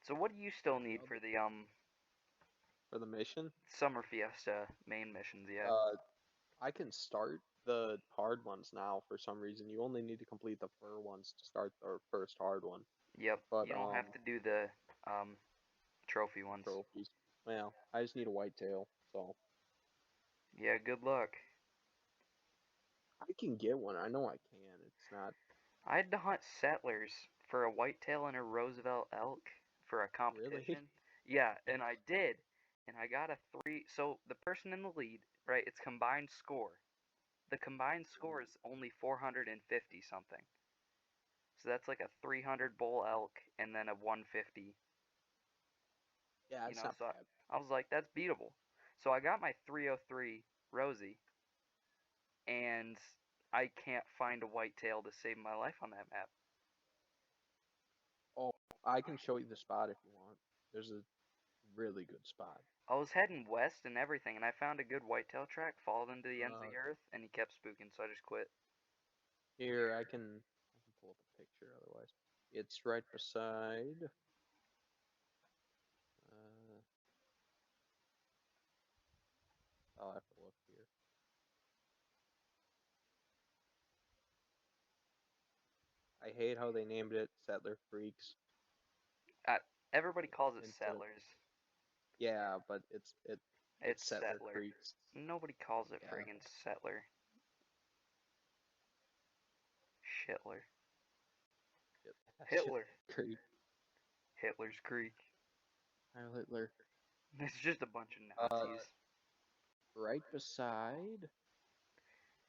So what do you still need for the For the mission, Summer Fiesta main missions? Yeah. I can start the hard ones now for some reason. You only need to complete the fur ones to start the first hard one. Yep. But You don't have to do the um trophy ones. trophies. Well, I just need a whitetail, so Yeah. Good luck. I can get one. I know I can. It's not I had to hunt settlers for a whitetail and a Roosevelt elk for a really. competition. Yeah, and I did. And I got a 3. So the person in the lead, right, it's combined score. The combined score is only 450 something. So that's like a 300 bull elk and then a 150. Yeah, You it's know, not so bad. I was like, that's beatable. So I got my 303 Rosie, and I can't find a whitetail to save my life on that map. Oh, I can show you the spot if you want. There's a really good spot. I was heading west and everything, and I found a good whitetail track, followed into the ends of Uh, the earth, and he kept spooking, so I just quit. Here I can pull up a picture otherwise. It's right beside. Uh, I'll have to look here. I hate how they named it Settler Creeks Uh, Everybody calls it instead of settlers. yeah, but it's It's Settler settler. Creeks. Nobody calls it Yeah, friggin' settler. Shitler. it, Hitler. Creek. Hitler's Creek. Heil Hitler. It's just a bunch of Uh, Nazis. right beside.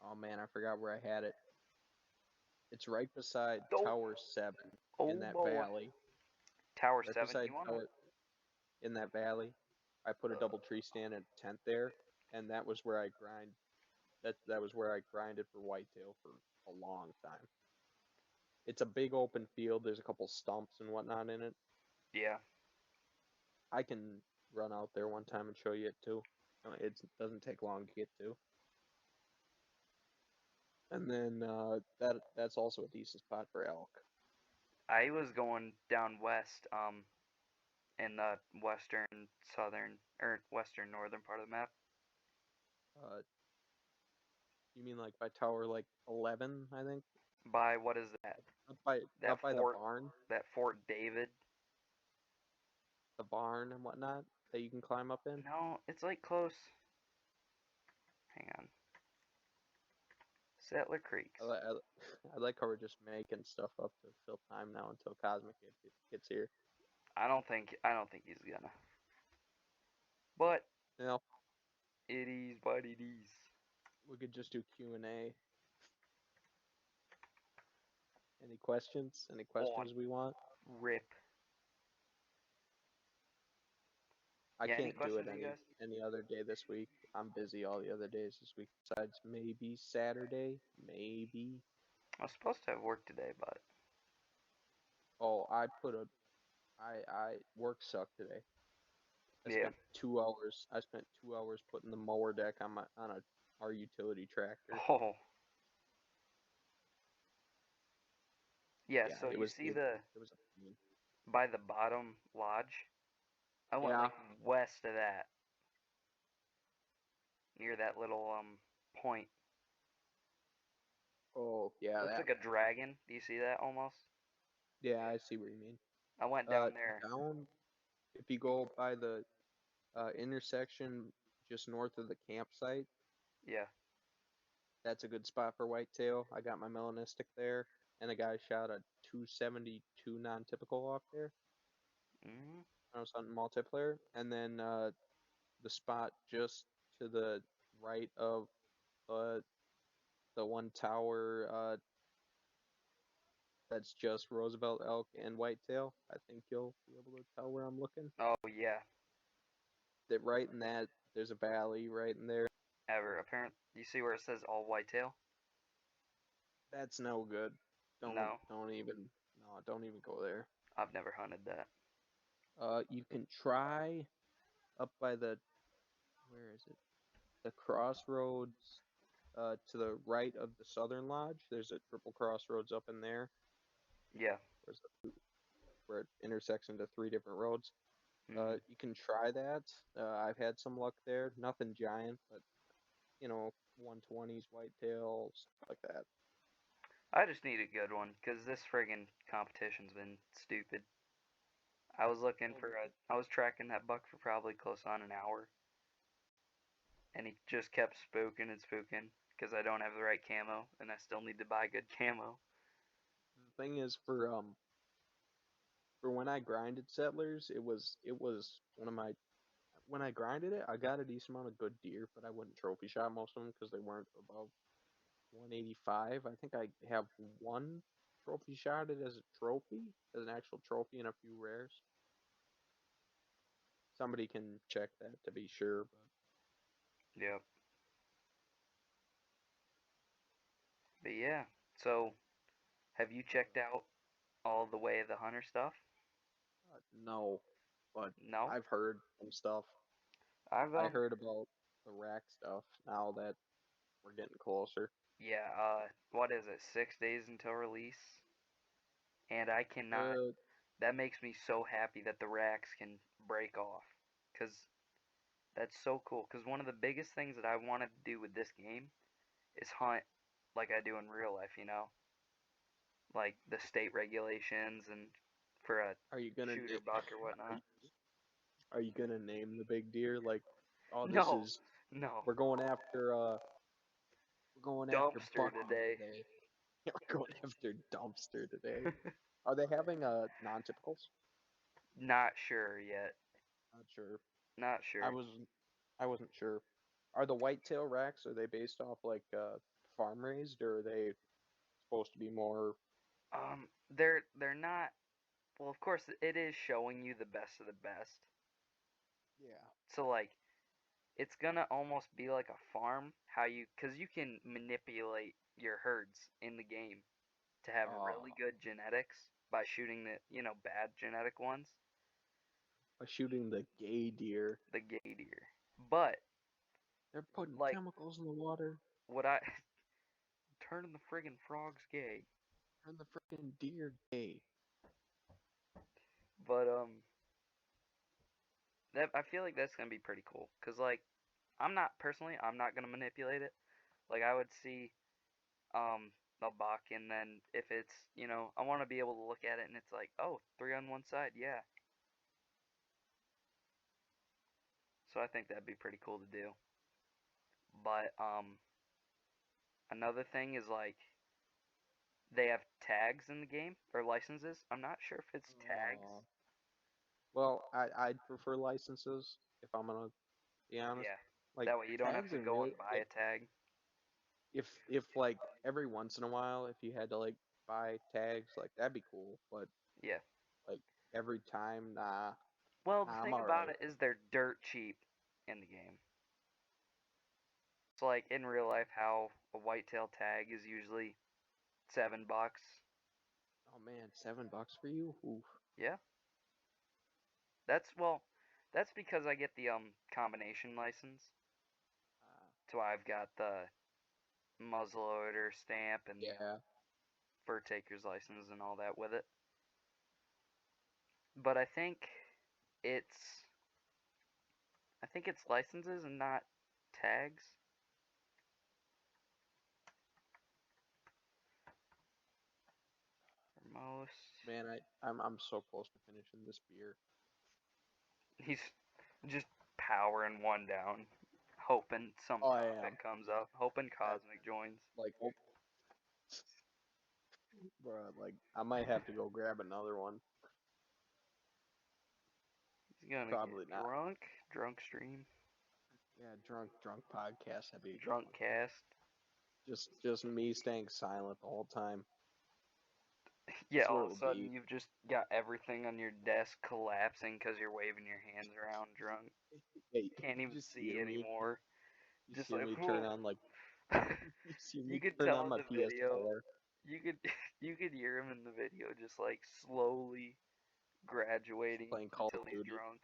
Oh man, I forgot where I had it. It's right beside Oh, Tower 7 in oh that boy. valley. Tower Right 7, beside you wanna? Tower in that valley. I put a double tree stand and tent there, and that was where I grind. That was where I grinded for whitetail for a long time. It's a big open field. There's a couple stumps and whatnot in it. Yeah. I can run out there one time and show you it too. It doesn't take long to get to. And then that's also a decent spot for elk. I was going down west, in the western, southern, or western, northern part of the map. Uh, you mean like by Tower like 11, I think? By, what is that? Up by That up by the fort, barn, that Fort David? and whatnot that you can climb up in. No, it's like close. Hang on. Settler I, Creeks. li- I, li- I like how we're just making stuff up to fill time now until Cosmic gets here. I don't think he's gonna. But You know, it is what it is. we could just do Q&A. Any questions? Any On questions we want? rip. I Yeah, any can't do it questions, you guys? any other day this week. I'm busy all the other days this week, besides maybe Saturday, maybe. I was supposed to have work today, but Oh, I work sucked today. I yeah. spent 2 hours. I spent 2 hours putting the mower deck on our utility tractor. Oh, yeah. Yeah, So it you was see it, the it was a pain. by the bottom lodge? I went Yeah. like west of that, near that little point. Oh, yeah, Looks that. like a dragon. Do you see that almost? Yeah, I see what you mean. I went down there. Down if you go by the intersection just north of the campsite, Yeah. that's a good spot for whitetail. I got my melanistic there, and a guy shot a 272 non-typical off there. Hmm. I was hunting multiplayer, and then the spot just to the right of uh, the one tower that's just Roosevelt elk and whitetail. I think you'll be able to tell where I'm looking. Oh yeah. That right in that there's a valley right in there. Ever apparent? You see where it says all whitetail? That's no good. No, Don't even no, don't even go there. I've never hunted that. You can try up by the where is it? The crossroads to the right of the Southern Lodge. There's a triple crossroads up in there. Yeah. Where's the where it intersects into 3 different roads. Mm. You can try that. I've had some luck there. Nothing giant, but 120s, whitetail, stuff like that. I just need a good one, cause this friggin' competition's been stupid. I was looking Well, for a, I was tracking that buck for probably close on an hour, and he just kept spooking and spooking, cause I don't have the right camo, and I still need to buy good camo. the thing is, for when I grinded settlers, it was one of my when I grinded it, I got a decent amount of good deer, but I wouldn't trophy shot most of them because they weren't above 185. I think I have one trophy shot it as a trophy, as an actual trophy, and a few rares. Somebody can check that to be sure, Yep. But yeah, so have you checked out all the way of the hunter stuff? no. But No, I've heard some stuff. I've I heard about the rack stuff now that we're getting closer. yeah, what is it? 6 days until release, and I cannot. Uh, That makes me so happy that the racks can break off, cause that's so cool. Cause one of the biggest things that I wanted to do with this game is hunt like I do in real life. Like the state regulations and for a are you gonna shooter buck or are whatnot. you, are you gonna name the big deer like, oh, this No, is no, we're going after dumpster Bucky today. today. We're going after dumpster today. Are they having non-typicals? Not sure yet. Not sure. Not I sure. was I wasn't sure. Are the whitetail racks, are they based off like farm raised, or are they supposed to be more? They're not. Well, of course, it is showing you the best of the best. Yeah. So like, it's gonna almost be like a farm. Cause you can manipulate your herds in the game to have really Oh, good genetics by shooting the bad genetic ones, by shooting the gay deer. the gay deer. But They're putting like, chemicals in the water. what I turning the friggin' frogs gay. Turn the freaking deer gay. But that I feel like that's gonna be pretty cool. Cause like, I'm not gonna manipulate it. Like I would see um a buck, and then if it's I want to be able to look at it and it's like, oh, three on one side, yeah. So I think that'd be pretty cool to do. But another thing is like they have tags in the game or licenses. I'm not sure if it's tags. Uh, well, I'd prefer licenses if I'm gonna be honest. Yeah. Like That way you don't have tags to are go really and buy a tag. if like every once in a while if you had to like buy tags, like that'd be cool. But Yeah. like every time, nah, Well, the nah, I'm thing all about right. it is they're dirt cheap in the game. It's like in real life how a whitetail tag is usually $7. Oh man, $7 for you? Oof. Yeah. That's well, that's because I get the combination license. Uh, So I've got the muzzleloader stamp and the yeah, fur taker's license and all that with it. But it's I think it's licenses and not tags for most. man, I'm so close to finishing this beer. He's just powering one down, hoping some Oh, I topic am. comes up, hoping That Cosmic joins. like, oh, bro, like I might have to go grab another one. He's gonna get Probably not. drunk stream, Yeah, drunk podcast. That'd be a good drunk one. cast. Just me staying silent the whole time. Yeah, That's what all it of a would sudden be. you've just got everything on your desk collapsing because you're waving your hands around drunk. Hey, Can't you even just see hear me. anymore. You Just hear like, me turn whoo. on like you see You me could turn tell on in my the video. PS4. You could you could hear him in the video, just like slowly Just graduating playing Call of until he's Duty. drunk.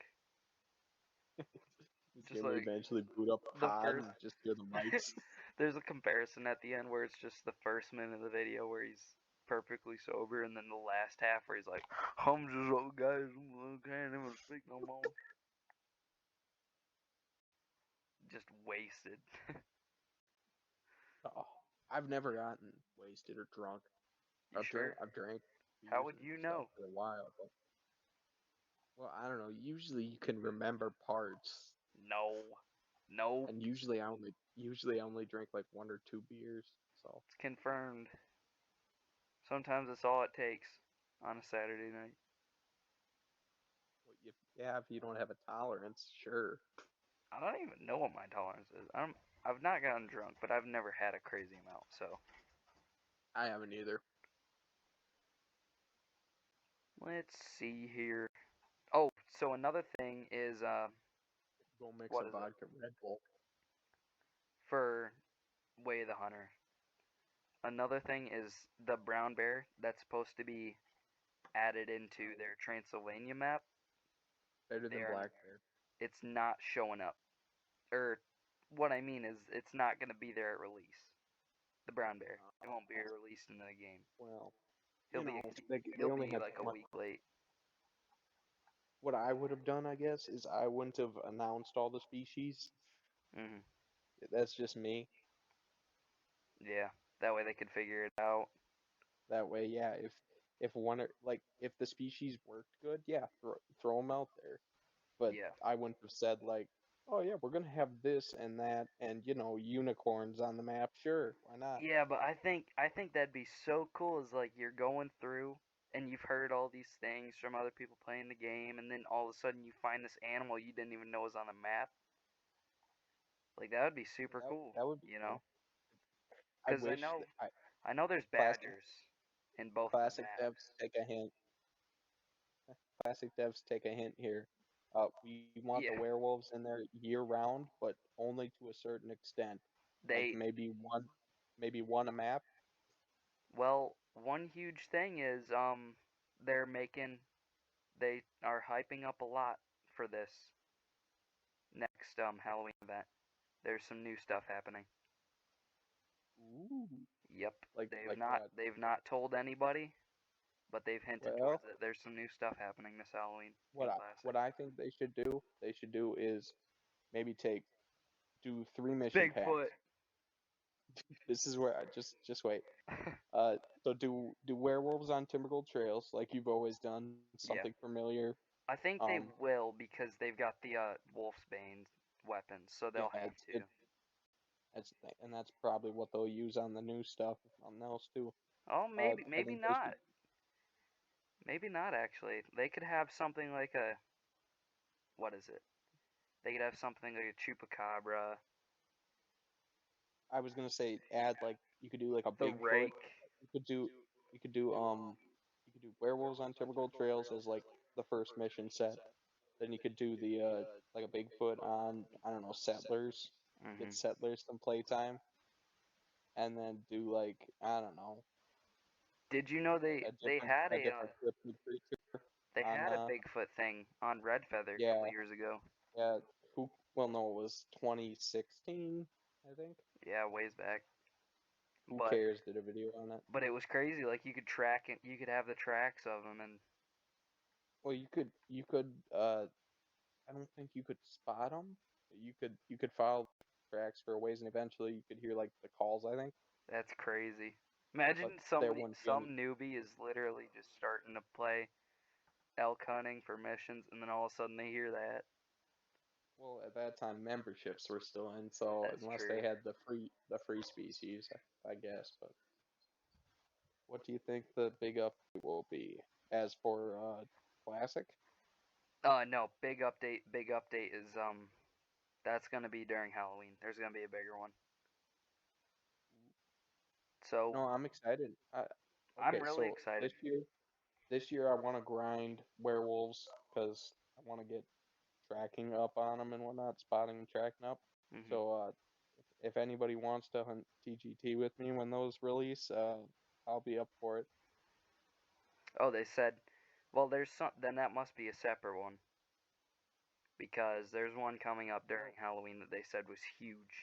You Just hear me like eventually boot up the COD first. and just hear the mics. There's a comparison at the end where it's just the first minute of the video where he's perfectly sober, and then the last half where he's like, "I'm just old guys, I can't even speak no more." Just wasted. Oh, I've never gotten wasted or drunk. You sure? I've drank How beers would and you stuff know? for a while, but well, I don't know. Usually you can remember parts, No. Nope. and usually I only drink like one or two beers. So It's confirmed. Sometimes that's all it takes on a Saturday night. well, yeah, if you don't have a tolerance, sure. I don't even know what my tolerance is. I've not gotten drunk, but I've never had a crazy amount. So I haven't either. let's see here. Oh, so another thing is Go mix a what is it vodka Red Bull. for Way of the Hunter? Another thing is the brown bear that's supposed to be added into their Transylvania map. Better They than are. Black Bear. It's not showing up. Or what I mean is, it's not gonna be there at release. The brown bear. It won't be released in the game. Well, He'll you be know, they he'll only be have like so a much. week late. What I would have done, I guess, is I wouldn't have announced all the species. Mhm. That's just me. Yeah. That way they could figure it out. That way, yeah, if one like if the species worked good, yeah, throw them out there. But Yeah. I wouldn't have said like, oh yeah, we're gonna have this and that, and unicorns on the map. Sure, why not? Yeah, but I think that'd be so cool. Is like you're going through and you've heard all these things from other people playing the game, and then all of a sudden you find this animal you didn't even know was on the map. Like that would be Yeah, super cool, that would be you know? cool. I Because wish that I know there's classic badgers in both of the classic maps. devs take a hint. Classic devs take a hint here. We want the Yeah, werewolves in there year round, but only to a certain extent. Like they maybe one a map. well, one huge thing is they're making they are hyping up a lot for this next Halloween event. There's some new stuff happening. Ooh. Yep, Like what? they've not told anybody, but they've hinted Well, towards it. There's some new stuff happening this Halloween in what Classic. I think they should do is maybe do three mission packs. Bigfoot. This is where I just wait. So do werewolves on Timbergold trails like you've always done, Yeah, something familiar. I think they Um, will because they've got the Wolfsbane weapons, so yeah, they'll have to. that's the thing, and that's probably what they'll use on the new stuff, if nothing else too. Oh, I maybe think they should. not. Maybe not actually. They could have something like a what is it? They could have something like a chupacabra, I was gonna say add like you could do like a the Bigfoot. rake. You could do you could do werewolves on Timbergold trails as like the first mission set. Then you could do the like a Bigfoot on I don't know settlers. Get Mhm. settlers some playtime, and then do like I don't know Did you know like a different cryptid creature they on had a Bigfoot thing on Red Feather a couple yeah years ago? yeah who well no it was 2016 I think. Yeah, ways back. Who But cares? Did a video on it. it was crazy. Like you could track it. You could have the tracks of them, and Well, you could I don't think you could spot them. You could follow tracks for a ways, and eventually you could hear like the calls. I think, that's crazy. Imagine but there somebody, wouldn't be any. some newbie is literally just starting to play elk hunting for missions, and then all of a sudden they hear that. Well, at that time memberships were still in, so That's unless they true. had the free species, I guess. But what do you think the big update will be? As for classic, No, big update. Big update is that's gonna be during Halloween. There's gonna be a bigger one. So no, I'm excited. I'm Okay, really so excited. this year I want to grind werewolves because I want to get tracking up on them and whatnot, spotting and tracking up. Hmm. So if anybody wants to hunt TGT with me when those release, I'll be up for it. Oh, they said, well, there's some. Then that must be a separate one because there's one coming up during Well, Halloween that they said was huge.